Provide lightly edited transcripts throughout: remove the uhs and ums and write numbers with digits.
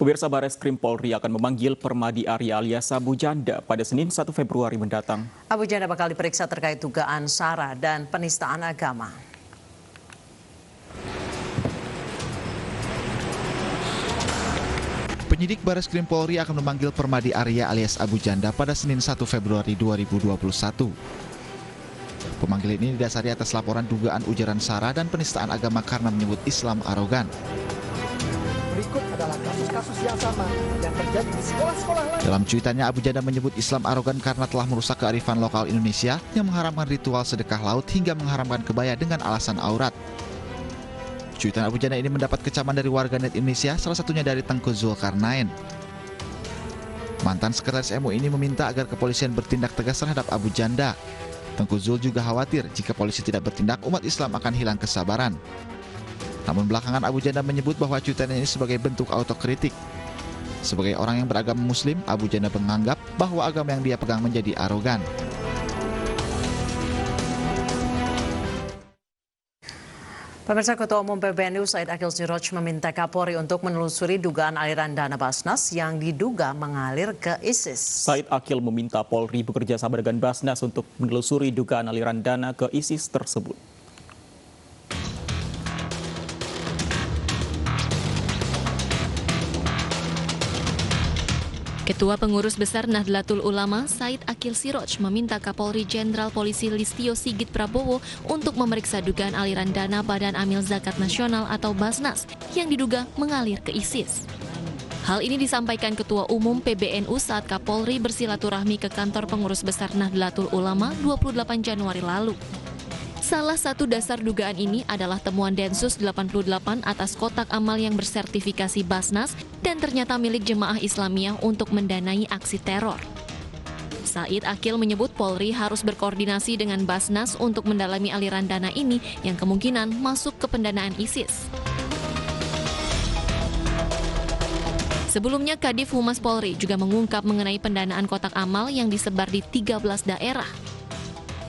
Pemirsa, Bareskrim Polri akan memanggil Permadi Arya alias Abu Janda pada Senin 1 Februari mendatang. Abu Janda bakal diperiksa terkait dugaan sara dan penistaan agama. Penyidik Bareskrim Polri akan memanggil Permadi Arya alias Abu Janda pada Senin 1 Februari 2021. Pemanggilan ini didasari atas laporan dugaan ujaran sara dan penistaan agama karena menyebut Islam arogan. Berikut adalah kasus-kasus yang sama yang terjadi di sekolah-sekolah lain. Dalam cuitannya, Abu Janda menyebut Islam arogan karena telah merusak kearifan lokal Indonesia yang mengharamkan ritual sedekah laut hingga mengharamkan kebaya dengan alasan aurat. Cuitan Abu Janda ini mendapat kecaman dari warganet Indonesia, salah satunya dari Tengku Zulkarnain. Mantan sekretaris MUI ini meminta agar kepolisian bertindak tegas terhadap Abu Janda. Tengku Zul juga khawatir jika polisi tidak bertindak, umat Islam akan hilang kesabaran. Namun belakangan Abu Janda menyebut bahwa cuitannya ini sebagai bentuk autokritik. Sebagai orang yang beragama Muslim, Abu Janda menganggap bahwa agama yang dia pegang menjadi arogan. Pemirsa, Ketua Umum PBNU Said Akil Siroj meminta Kapolri untuk menelusuri dugaan aliran dana Basnas yang diduga mengalir ke ISIS. Said Akil meminta Polri bekerja sama dengan Basnas untuk menelusuri dugaan aliran dana ke ISIS tersebut. Ketua Pengurus Besar Nahdlatul Ulama Said Akil Siroj meminta Kapolri Jenderal Polisi Listio Sigit Prabowo untuk memeriksa dugaan aliran dana Badan Amil Zakat Nasional atau Basnas yang diduga mengalir ke ISIS. Hal ini disampaikan Ketua Umum PBNU saat Kapolri bersilaturahmi ke kantor Pengurus Besar Nahdlatul Ulama 28 Januari lalu. Salah satu dasar dugaan ini adalah temuan Densus 88 atas kotak amal yang bersertifikasi Basnas dan ternyata milik jemaah Islamiyah untuk mendanai aksi teror. Said Akil menyebut Polri harus berkoordinasi dengan Basnas untuk mendalami aliran dana ini yang kemungkinan masuk ke pendanaan ISIS. Sebelumnya, Kadif Humas Polri juga mengungkap mengenai pendanaan kotak amal yang disebar di 13 daerah.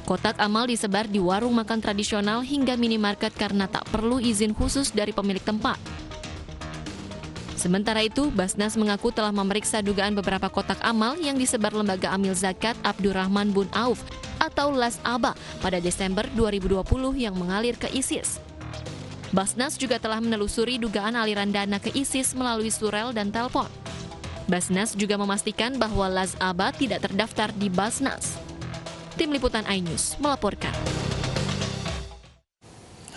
Kotak amal disebar di warung makan tradisional hingga minimarket karena tak perlu izin khusus dari pemilik tempat. Sementara itu, Basnas mengaku telah memeriksa dugaan beberapa kotak amal yang disebar Lembaga Amil Zakat Abdurrahman Bun Auf atau LAS-ABA pada Desember 2020 yang mengalir ke ISIS. Basnas juga telah menelusuri dugaan aliran dana ke ISIS melalui surel dan telepon. Basnas juga memastikan bahwa LAS-ABA tidak terdaftar di Basnas. Tim Liputan iNews melaporkan.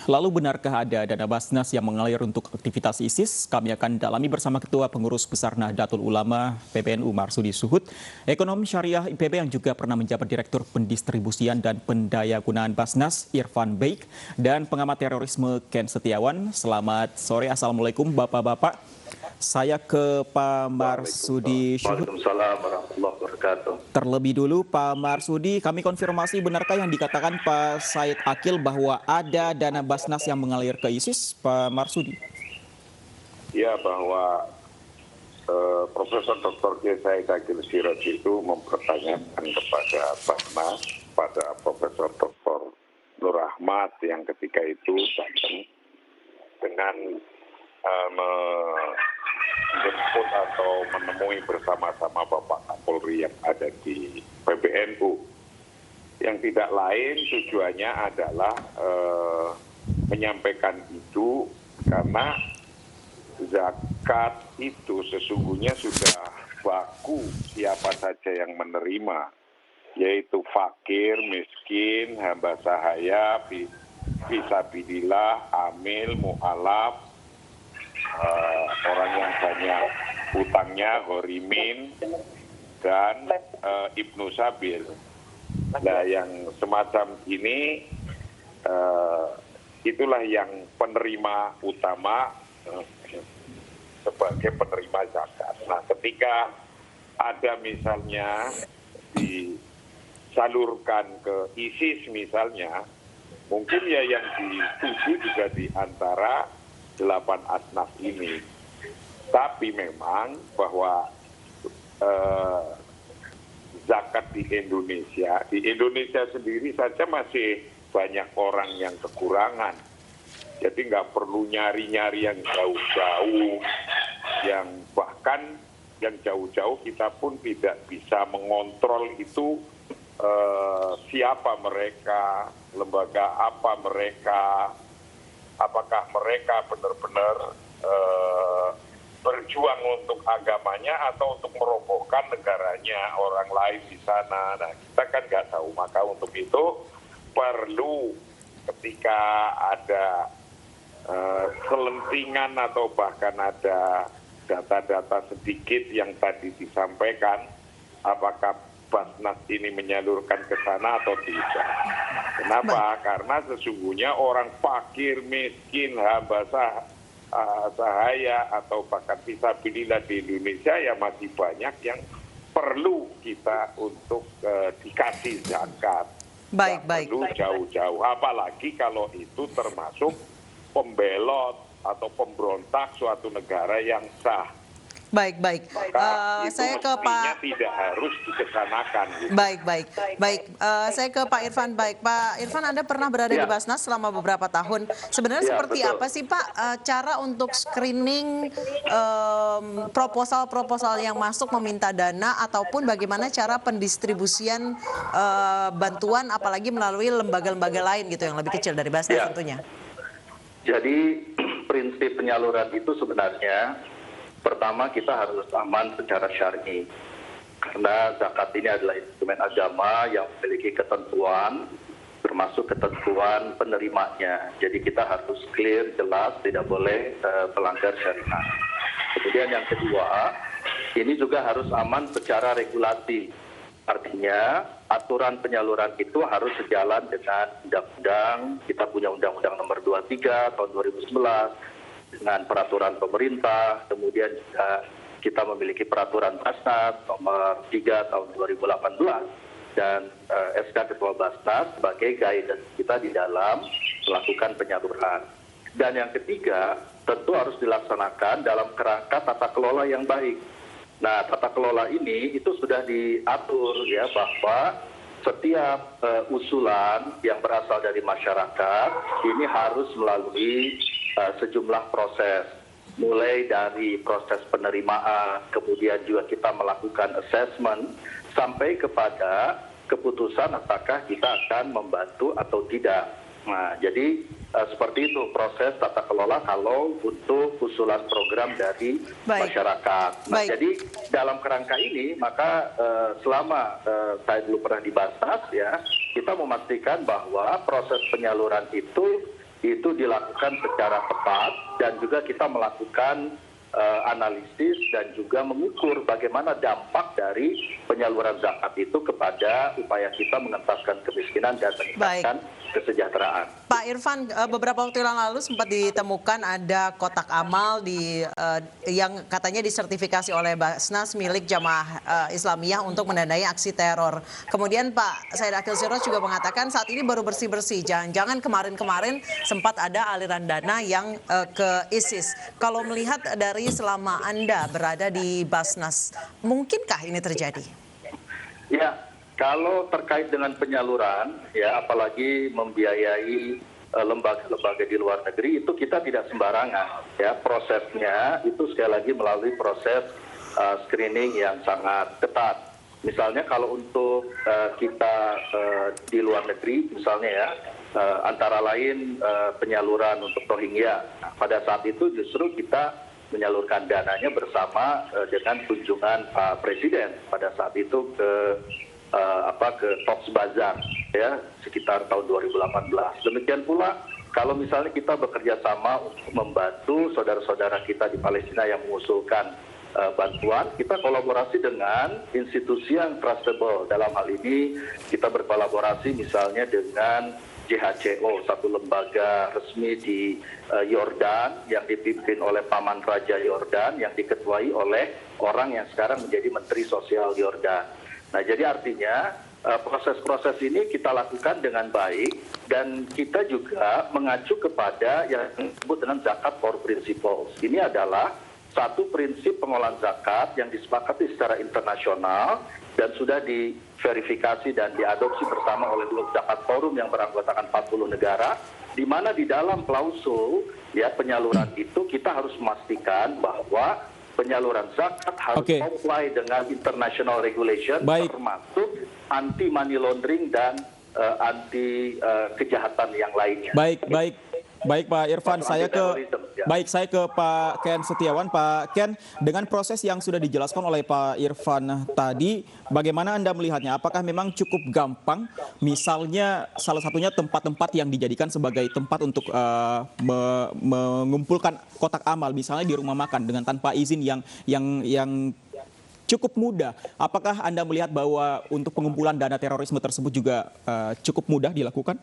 Lalu benarkah ada dana Basnas yang mengalir untuk aktivitas ISIS? Kami akan dalami bersama Ketua Pengurus Besar Nahdlatul Ulama PBNU Marsudi Suhud, ekonom syariah IPB yang juga pernah menjabat Direktur Pendistribusian dan Pendayagunaan Basnas Irfan Baik, dan pengamat terorisme Ken Setiawan. Selamat sore, Assalamualaikum Bapak-Bapak. Saya ke Pak Marsudi Suhud. Waalaikumsalam warahmatullahi wabarakatuh. Terlebih dulu Pak Marsudi, kami konfirmasi benarkah yang dikatakan Pak Said Akil bahwa ada dana Basnas yang mengalir ke ISIS, Pak Marsudi? Ya, bahwa Profesor Dr. Kiai Said Akil Siroj itu mempertanyakan kepada Basnas, pada Profesor Dr. Nur Ahmad yang ketika itu datang dengan menjemput atau menemui bersama-sama Bapak Kapolri yang ada di PBNU. Yang tidak lain tujuannya adalah menyampaikan itu karena zakat itu sesungguhnya sudah baku siapa saja yang menerima, yaitu fakir, miskin, hamba sahaya, fisabilillah, amil, mu'alaf, orang yang banyak hutangnya, horimin, dan ibnu sabil. Nah, yang semacam ini itulah yang penerima utama sebagai penerima zakat. Nah, ketika ada misalnya disalurkan ke ISIS misalnya, mungkin ya yang dituju juga di antara 8 asnaf ini. Tapi memang bahwa zakat di Indonesia sendiri saja masih banyak orang yang kekurangan. Jadi nggak perlu nyari-nyari yang jauh-jauh, yang bahkan bahkan yang jauh-jauh kita pun tidak bisa mengontrol itu siapa mereka, lembaga apa mereka, apakah mereka benar-benar berjuang untuk agamanya atau untuk merobohkan negaranya orang lain di sana. Nah, kita kan nggak tahu. Maka untuk itu perlu ketika ada selentingan atau bahkan ada data-data sedikit yang tadi disampaikan, apakah Basnas ini menyalurkan ke sana atau tidak. Kenapa? Karena sesungguhnya orang fakir, miskin, hamba sahaya atau bahkan fisabilillah di Indonesia ya masih banyak yang perlu kita untuk dikasih zakat. Baik. Perlu jauh-jauh. Apalagi kalau itu termasuk pembelot atau pemberontak suatu negara yang sah. Baik. Maka itu Saya ke mestinya Pak. tidak harus dikesanakan. Gitu. Baik. Saya ke Pak Irfan. Baik, Pak Irfan, Anda pernah berada di Basnas selama beberapa tahun. Sebenarnya seperti betul. apa sih, Pak, cara untuk screening proposal-proposal yang masuk meminta dana ataupun bagaimana cara pendistribusian bantuan, apalagi melalui lembaga-lembaga lain gitu yang lebih kecil dari Basnas tentunya? Jadi prinsip penyaluran itu sebenarnya pertama kita harus aman secara syar'i. Karena zakat ini adalah instrumen agama yang memiliki ketentuan, termasuk ketentuan penerimanya. Jadi kita harus clear, jelas, tidak boleh melanggar syariat. Kemudian yang kedua, ini juga harus aman secara regulasi. Artinya aturan penyaluran itu harus sejalan dengan undang-undang. Kita punya Undang-Undang Nomor 23 tahun 2011 dengan peraturan pemerintah. Kemudian juga kita memiliki peraturan Basnas Nomor 3 tahun 2018 dan SK Ketua Basnas sebagai guidance kita di dalam melakukan penyaluran. Dan yang ketiga, tentu harus dilaksanakan dalam kerangka tata kelola yang baik. Nah, tata kelola ini itu sudah diatur ya bahwa setiap usulan yang berasal dari masyarakat ini harus melalui sejumlah proses, mulai dari proses penerimaan, kemudian juga kita melakukan assessment sampai kepada keputusan apakah kita akan membantu atau tidak. Nah, jadi seperti itu proses tata kelola kalau untuk usulan program dari masyarakat. Nah, jadi dalam kerangka ini maka selama saya dulu pernah di Basnas ya, kita memastikan bahwa proses penyaluran itu dilakukan secara tepat dan juga kita melakukan analisis dan juga mengukur bagaimana dampak dari penyaluran zakat itu kepada upaya kita mengentaskan kemiskinan dan meningkatkan kesejahteraan. Pak Irfan, beberapa waktu yang lalu sempat ditemukan ada kotak amal yang katanya disertifikasi oleh Basnas milik Jamaah Islamiyah untuk mendanai aksi teror. Kemudian Pak Said Akil Siroj juga mengatakan saat ini baru bersih-bersih. Jangan-jangan kemarin-kemarin sempat ada aliran dana yang ke ISIS. Kalau melihat dari selama Anda berada di Basnas, mungkinkah ini terjadi? Ya, kalau terkait dengan penyaluran, ya apalagi membiayai lembaga-lembaga di luar negeri, itu kita tidak sembarangan. Ya, prosesnya itu sekali lagi melalui proses screening yang sangat ketat. Misalnya kalau untuk kita di luar negeri, misalnya ya, antara lain penyaluran untuk Rohingya. Nah, pada saat itu justru kita menyalurkan dananya bersama dengan kunjungan Pak Presiden pada saat itu ke Cox's Bazar ya sekitar tahun 2018. Demikian pula kalau misalnya kita bekerja sama untuk membantu saudara-saudara kita di Palestina yang mengusulkan bantuan, kita kolaborasi dengan institusi yang trustable. Dalam hal ini kita berkolaborasi misalnya dengan JHCO, satu lembaga resmi di Yordan yang dipimpin oleh Paman Raja Yordan yang diketuai oleh orang yang sekarang menjadi Menteri Sosial Yordan. Nah, jadi artinya proses-proses ini kita lakukan dengan baik dan kita juga mengacu kepada yang disebut dengan zakat core principles. Ini adalah satu prinsip pengolahan zakat yang disepakati secara internasional dan sudah diverifikasi dan diadopsi bersama oleh Global Zakat Forum yang beranggotakan 40 negara, di mana di dalam klausul ya penyaluran itu kita harus memastikan bahwa penyaluran zakat harus comply dengan international regulation, termasuk anti money laundering dan anti kejahatan yang lainnya. Baik Pak Irfan, saya ke Pak Ken Setiawan. Pak Ken, dengan proses yang sudah dijelaskan oleh Pak Irfan tadi, bagaimana Anda melihatnya? Apakah memang cukup gampang, misalnya salah satunya tempat-tempat yang dijadikan sebagai tempat untuk mengumpulkan kotak amal, misalnya di rumah makan dengan tanpa izin yang cukup mudah. Apakah Anda melihat bahwa untuk pengumpulan dana terorisme tersebut juga cukup mudah dilakukan?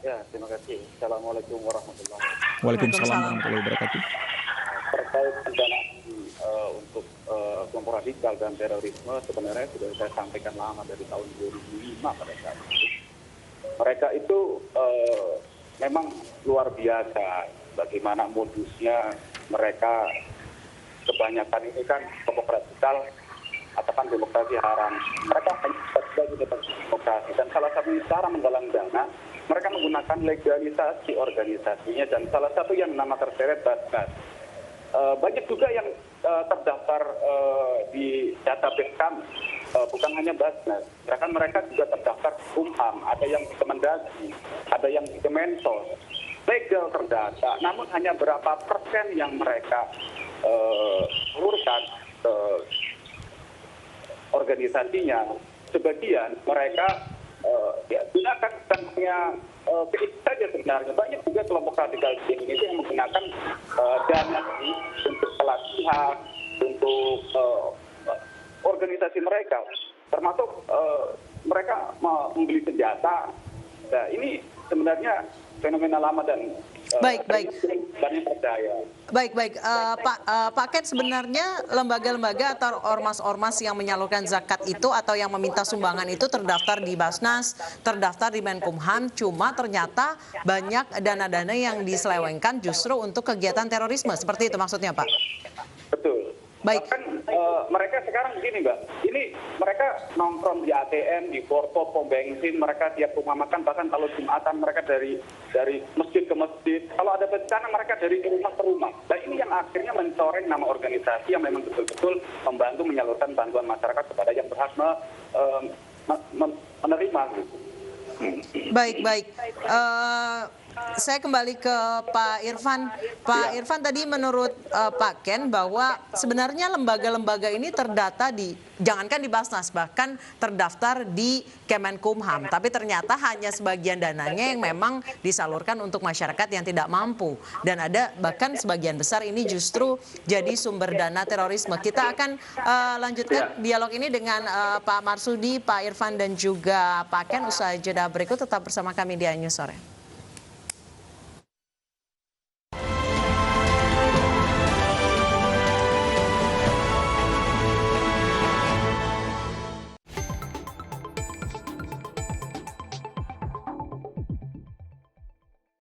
Ya, terima kasih. Assalamualaikum warahmatullahi wabarakatuh. Waalaikumsalam warahmatullahi wabarakatuh. Terkait pendanaan untuk kelompok radikal dan terorisme sebenarnya sudah saya sampaikan lama dari tahun 2005 pada saat itu. Mereka itu memang luar biasa bagaimana modusnya mereka. Kebanyakan ini kan kelompok radikal katakan demokrasi haram. Mereka hanya sebagai demokrasi dan salah satu cara menggalang dana mereka menggunakan legalisasi organisasinya dan salah satu yang nama terseret Basnas. Banyak juga yang terdaftar di database kami, bukan hanya Basnas. Mereka juga terdaftar di Kumham, ada yang di Kemendagri, ada yang di Kemensos. Legal terdata, namun hanya berapa persen yang mereka uruskan organisasinya. Sebagian mereka gunakan bukan hanya PIT saja sebenarnya. Banyak juga kelompok radikal di Indonesia yang menggunakan dana ini untuk pelatihan, untuk organisasi mereka. Termasuk mereka membeli senjata. Nah, ini sebenarnya fenomena lama dan banyak percaya. Pak Ken, sebenarnya lembaga-lembaga atau ormas-ormas yang menyalurkan zakat itu atau yang meminta sumbangan itu terdaftar di Basnas, terdaftar di Menkumham, cuma ternyata banyak dana-dana yang diselewengkan justru untuk kegiatan terorisme. Seperti itu maksudnya, Pak? Betul. Bahkan mereka sekarang begini, Mbak, ini mereka nongkrong di ATM, di Porto, pom bensin, mereka tiap rumah makan, bahkan kalau Jumatan mereka dari masjid ke masjid, kalau ada bencana mereka dari rumah ke rumah. Nah ini yang akhirnya mencoreng nama organisasi yang memang betul-betul membantu menyalurkan bantuan masyarakat kepada yang berhak menerima. Saya kembali ke Pak Irfan. Pak Irfan, tadi menurut Pak Ken bahwa sebenarnya lembaga-lembaga ini terdata jangankan di Basnas, bahkan terdaftar di Kemenkumham. Tapi ternyata hanya sebagian dananya yang memang disalurkan untuk masyarakat yang tidak mampu. Dan ada bahkan sebagian besar ini justru jadi sumber dana terorisme. Kita akan lanjutkan dialog ini dengan Pak Marsudi, Pak Irfan, dan juga Pak Ken usai jeda berikut. Tetap bersama kami di iNews Sore.